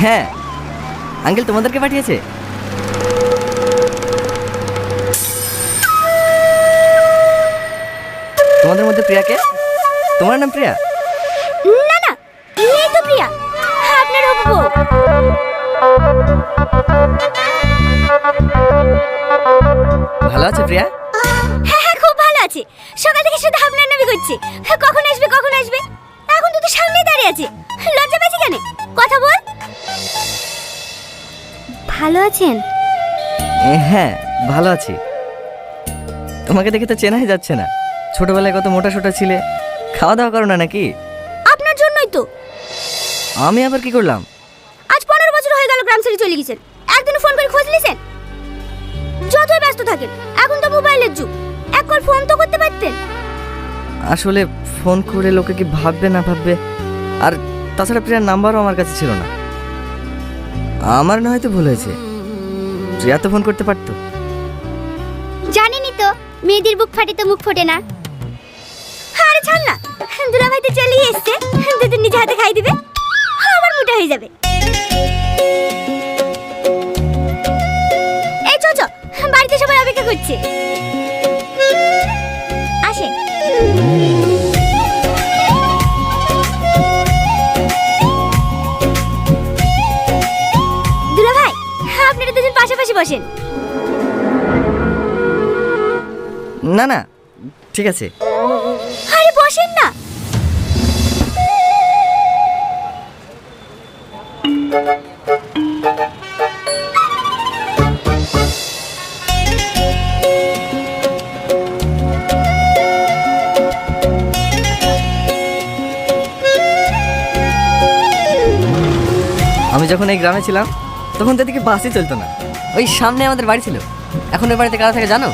হ্যাঁ আঙ্কেল তোমাদেরকে পাঠিয়েছে। তোমাদের মধ্যে প্রিয়াকে? তোমার নাম প্রিয়া? না না, এই তো প্রিয়া, আপনার হবু বউ। ভালো আছে প্রিয়া? হ্যাঁ হ্যাঁ, খুব ভালো আছে। সকাল থেকে শুধু আপনার নামই করছে, কখন আসবে কখন আসবে। এখন তো সামনেই দাঁড়িয়ে আছে, লজ্জা পাচ্ছি কেন? কথা বল। ভালো আছেন? হ্যাঁ ভালো আছি। তোমাকে দেখে তো চেনাই যাচ্ছে না। ছোটবেলায় কত মোটা সোটা ছিলে, খাওয়া দাওয়া করো না নাকি? আপনার জন্যই তো। আমি আবার কি করলাম? আজ 15 বছর হয়ে গেল গ্রাম ছেড়ে চলে গেছেন, একদিন ফোন করে খোঁজ নিয়েছেন? যতই ব্যস্ত থাকেন, এখন তো মোবাইলের যুগ, এক কল ফোন তো করতে পারতেন। আসলে ফোন করে লোকে কি ভাববে না ভাববে, আর তাছাড়া প্রিয়ার নাম্বারও আমার কাছে ছিল না। আমার না হয়তো ভুল হয়েছে, প্রিয়া তো ফোন করতে পারতো। জানেনই তো, মেয়েদের বুক ফাটে তো মুখ ফোটে না। আরে ছাড় না, দুলা ভাই তো চলেই এসছে, দুদিন নিজে হাতে খাই দিবে, আবার মোটা হয়ে যাবে। এই চো চো, বাড়িতে সবাই অপেক্ষা করছে, আসেন। দুলা ভাই, আপনারা দুজন পাশাপাশি বসেন। না না ঠিক আছে। আরে বসেন না। আমি যখন এই গ্রামে ছিলাম তখন তো এদিকে বাসই চলতো না। ওই সামনে আমাদের বাড়ি ছিল, এখন ওই বাড়িতে কারা থাকে জানো?